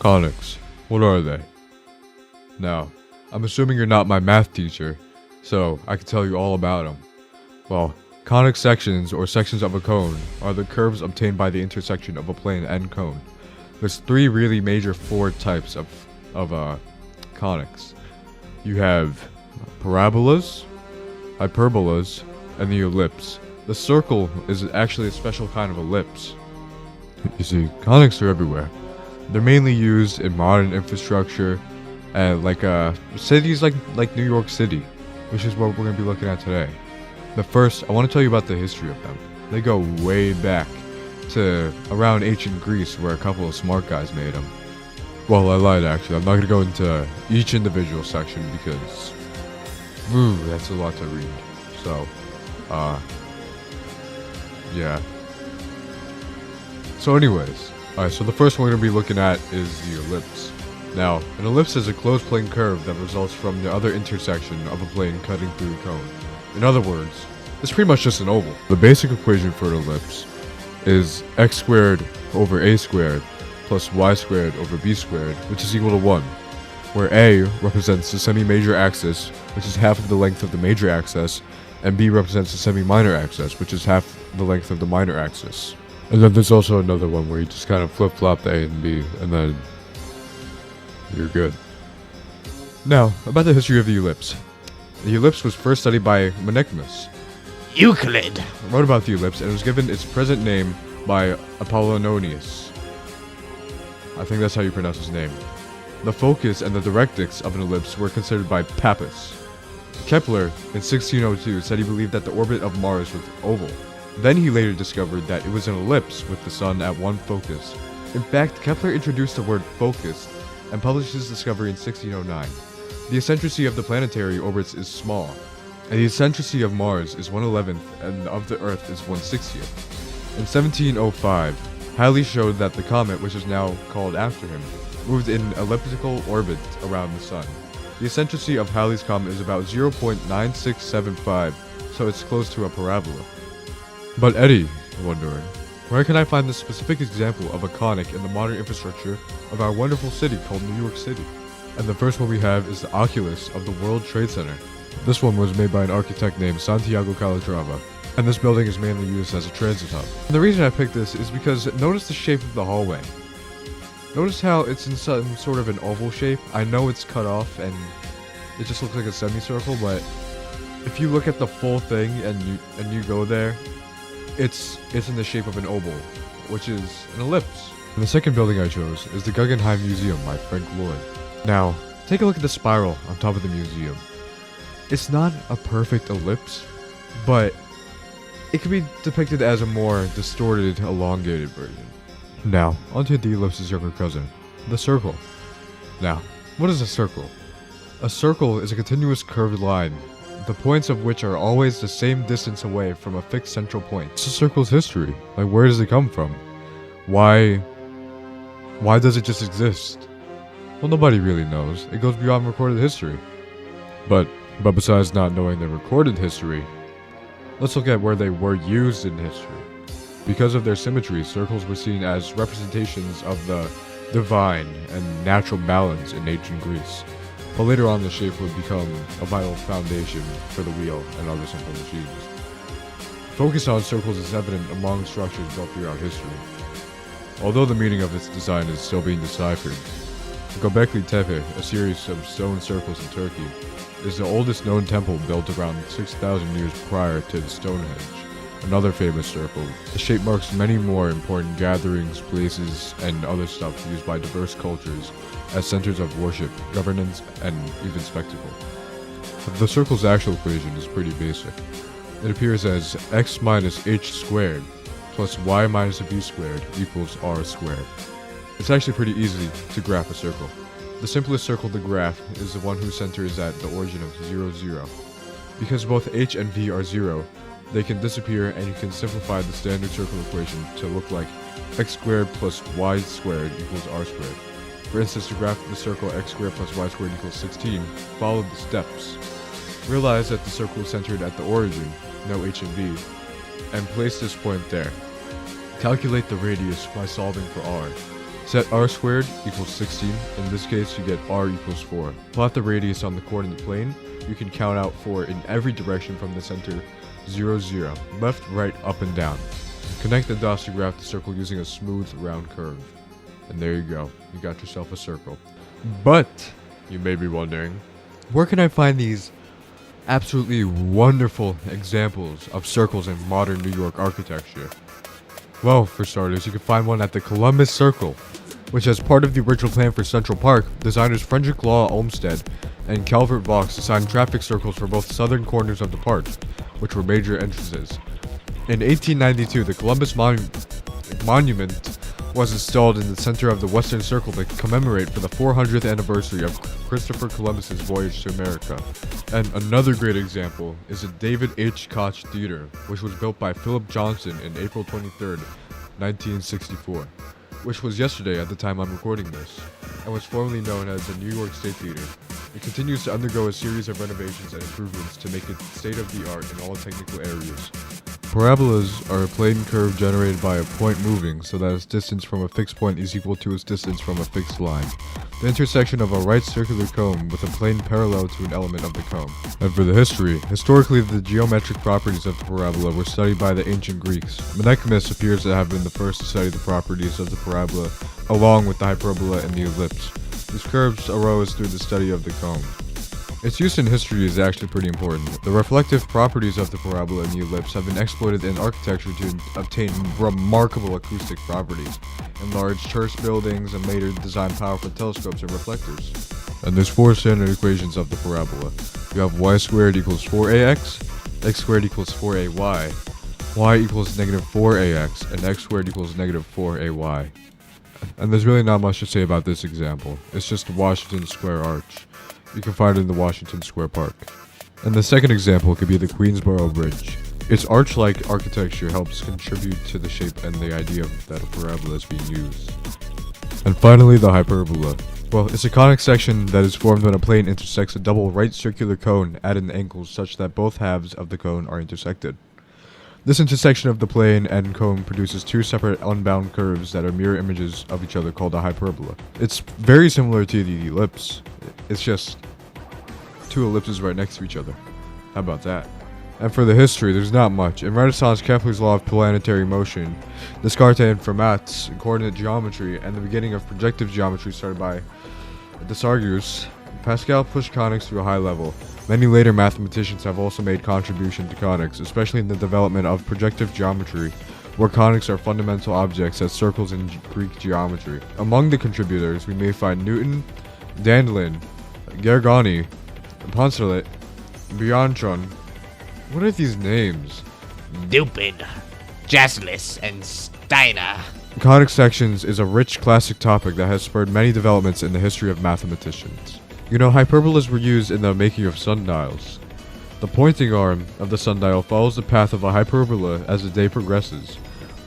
Conics. What are they? Now, I'm assuming you're not my math teacher, so I can tell you all about them. Well, conic sections, or sections of a cone, are the curves obtained by the intersection of a plane and cone. There's three really major types of conics. You have parabolas, hyperbolas, and the ellipse. The circle is actually a special kind of ellipse. You see, conics are everywhere. They're mainly used in modern infrastructure, like cities like New York City, which is what we're going to be looking at today. But first, I want to tell you about the history of them. They go way back to around ancient Greece, where a couple of smart guys made them. Well, I lied actually. I'm not going to go into each individual section because, that's a lot to read. So, yeah. So anyways, alright, so the first one we're going to be looking at is the ellipse. Now, an ellipse is a closed plane curve that results from the other intersection of a plane cutting through a cone. In other words, it's pretty much just an oval. The basic equation for an ellipse is x squared over a squared plus y squared over b squared, which is equal to 1, where a represents the semi-major axis, which is half of the length of the major axis, and b represents the semi-minor axis, which is half the length of the minor axis. And then there's also another one where you just kind of flip-flop the A and B, and then you're good. Now, about the history of the ellipse. The ellipse was first studied by Menaechmus. Euclid Wrote about the ellipse, and it was given its present name by Apollonius. I think that's how you pronounce his name. The focus and the directrix of an ellipse were considered by Pappus. Kepler, in 1602, said he believed that the orbit of Mars was oval. Then he later discovered that it was an ellipse with the sun at one focus. In fact, Kepler introduced the word focus and published his discovery in 1609. The eccentricity of the planetary orbits is small, and the eccentricity of Mars is 1/11th and of the Earth is 1/60th. In 1705, Halley showed that the comet, which is now called after him, moved in elliptical orbit around the sun. The eccentricity of Halley's comet is about 0.9675, so it's close to a parabola. But Eddie, you're wondering, where can I find the specific example of a conic in the modern infrastructure of our wonderful city called New York City? And the first one we have is the oculus of the World Trade Center. This one was made by an architect named Santiago Calatrava, and this building is mainly used as a transit hub. And the reason I picked this is because notice the shape of the hallway. Notice how it's in some sort of an oval shape. I know it's cut off and it just looks like a semicircle, but if you look at the full thing and you go there, it's in the shape of an oval, which is an ellipse. And the second building I chose is the Guggenheim Museum by Frank Lloyd. Now, take a look at the spiral on top of the museum. It's not a perfect ellipse, but it can be depicted as a more distorted, elongated version. Now, onto the ellipse's younger cousin, the circle. Now, what is a circle? A circle is a continuous curved line, the points of which are always the same distance away from a fixed central point. It's a circle's history. Like, where does it come from? Why does it just exist? Well, nobody really knows. It goes beyond recorded history. But besides not knowing the recorded history, let's look at where they were used in history. Because of their symmetry, circles were seen as representations of the divine and natural balance in ancient Greece. But later on, the shape would become a vital foundation for the wheel and other simple machines. Focus on circles is evident among structures built throughout history. Although the meaning of its design is still being deciphered, Göbekli Tepe, a series of stone circles in Turkey, is the oldest known temple built around 6,000 years prior to Stonehenge, another famous circle. The shape marks many more important gatherings, places, and other stuff used by diverse cultures as centers of worship, governance, and even spectacle. The circle's actual equation is pretty basic. It appears as x minus h squared plus y minus b squared equals r squared. It's actually pretty easy to graph a circle. The simplest circle to graph is the one whose center is at the origin of 0, 0. Because both h and v are 0, they can disappear and you can simplify the standard circle equation to look like x squared plus y squared equals r squared. For instance, to graph the circle x squared plus y squared equals 16, follow the steps. Realize that the circle is centered at the origin, no h and v, and place this point there. Calculate the radius by solving for r. Set r squared equals 16. In this case, you get r equals 4. Plot the radius on the coordinate plane. You can count out 4 in every direction from the center 0, 0, left, right, up, and down. Connect the dots to graph the circle using a smooth, round curve. And there you go. You got yourself a circle. But, you may be wondering, where can I find these absolutely wonderful examples of circles in modern New York architecture? Well, for starters, you can find one at the Columbus Circle, which as part of the original plan for Central Park, designers Frederick Law Olmsted and Calvert Vaux designed traffic circles for both southern corners of the park, which were major entrances. In 1892, the Columbus Monument was installed in the center of the Western Circle to commemorate for the 400th anniversary of Christopher Columbus's voyage to America. And another great example is the David H. Koch Theater, which was built by Philip Johnson in April 23, 1964, which was yesterday at the time I'm recording this, and was formerly known as the New York State Theater. It continues to undergo a series of renovations and improvements to make it state-of-the-art in all technical areas. Parabolas are a plane curve generated by a point moving so that its distance from a fixed point is equal to its distance from a fixed line. The intersection of a right circular cone with a plane parallel to an element of the cone. And for the history, historically the geometric properties of the parabola were studied by the ancient Greeks. Menaechmus appears to have been the first to study the properties of the parabola along with the hyperbola and the ellipse. These curves arose through the study of the cone. Its use in history is actually pretty important. The reflective properties of the parabola and the ellipse have been exploited in architecture to obtain remarkable acoustic properties in large church buildings and later designed powerful telescopes and reflectors. And there's 4 standard equations of the parabola. You have y squared equals 4ax, x squared equals 4ay, y equals negative 4ax, and x squared equals negative 4ay. And there's really not much to say about this example. It's just a Washington Square arch. You can find it in the Washington Square Park. And the second example could be the Queensboro Bridge. Its arch-like architecture helps contribute to the shape and the idea that a parabola is being used. And finally, the hyperbola. Well, it's a conic section that is formed when a plane intersects a double right circular cone at an angle such that both halves of the cone are intersected. This intersection of the plane and cone produces 2 separate unbound curves that are mirror images of each other called a hyperbola. It's very similar to the ellipse. It's just 2 ellipses right next to each other. How about that? And for the history, there's not much. In Renaissance, Kepler's law of planetary motion, Descartes and Fermat's coordinate geometry, and the beginning of projective geometry started by Desargues, Pascal pushed conics to a high level. Many later mathematicians have also made contribution to conics, especially in the development of projective geometry, where conics are fundamental objects as circles in Greek geometry. Among the contributors, we may find Newton, Dandelin, Gergoni, Poncelet, Bianchon. What are these names? Dupin, Jaslis, and Steiner. Conic sections is a rich classic topic that has spurred many developments in the history of mathematicians. You know, hyperbolas were used in the making of sundials. The pointing arm of the sundial follows the path of a hyperbola as the day progresses.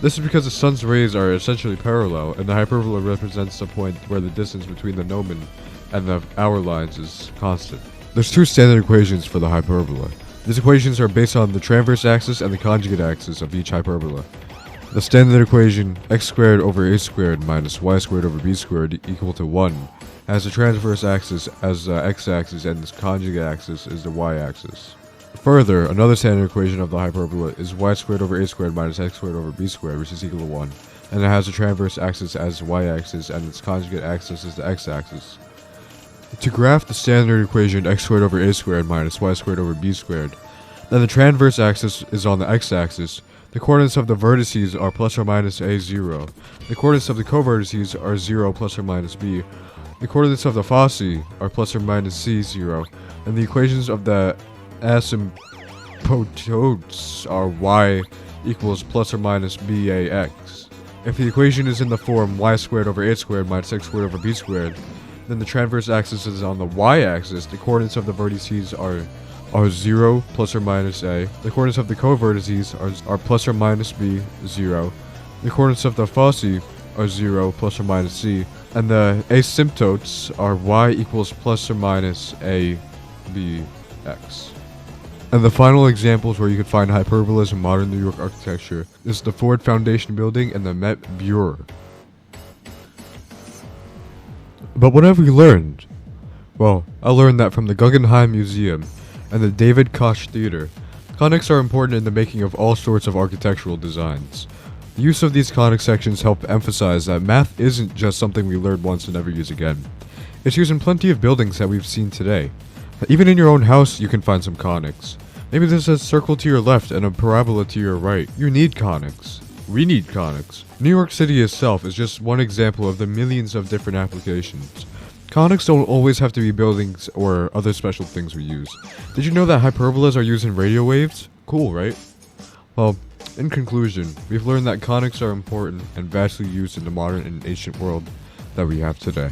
This is because the sun's rays are essentially parallel, and the hyperbola represents the point where the distance between the gnomon and the hour lines is constant. There's 2 standard equations for the hyperbola. These equations are based on the transverse axis and the conjugate axis of each hyperbola. The standard equation x squared over a squared minus y squared over b squared equal to 1 has the transverse axis as the x-axis and its conjugate axis is the y-axis. Further, another standard equation of the hyperbola is y squared over a squared minus x squared over b squared, which is equal to 1, and it has the transverse axis as the y-axis and its conjugate axis is the x-axis. To graph the standard equation x squared over a squared minus y squared over b squared, then the transverse axis is on the x-axis. The coordinates of the vertices are plus or minus a0. The coordinates of the covertices are 0 plus or minus b. The coordinates of the foci are plus or minus c0, and the equations of the asymptotes are y equals plus or minus bax. If the equation is in the form y squared over a squared minus x squared over b squared, then the transverse axis is on the y-axis. The coordinates of the vertices are 0 plus or minus a. The coordinates of the covertices are plus or minus b, 0. The coordinates of the foci are 0 plus or minus c. And the asymptotes are y equals plus or minus a, b, x. And the final examples where you can find hyperbolas in modern New York architecture is the Ford Foundation Building and the Met Bureau. But what have we learned? Well, I learned that from the Guggenheim Museum and the David Koch Theater, conics are important in the making of all sorts of architectural designs. The use of these conic sections help emphasize that math isn't just something we learn once and never use again. It's used in plenty of buildings that we've seen today. Even in your own house, you can find some conics. Maybe there's a circle to your left and a parabola to your right. You need conics. We need conics. New York City itself is just one example of the millions of different applications. Conics don't always have to be buildings or other special things we use. Did you know that hyperbolas are used in radio waves? Cool, right? Well, in conclusion, we've learned that conics are important and vastly used in the modern and ancient world that we have today.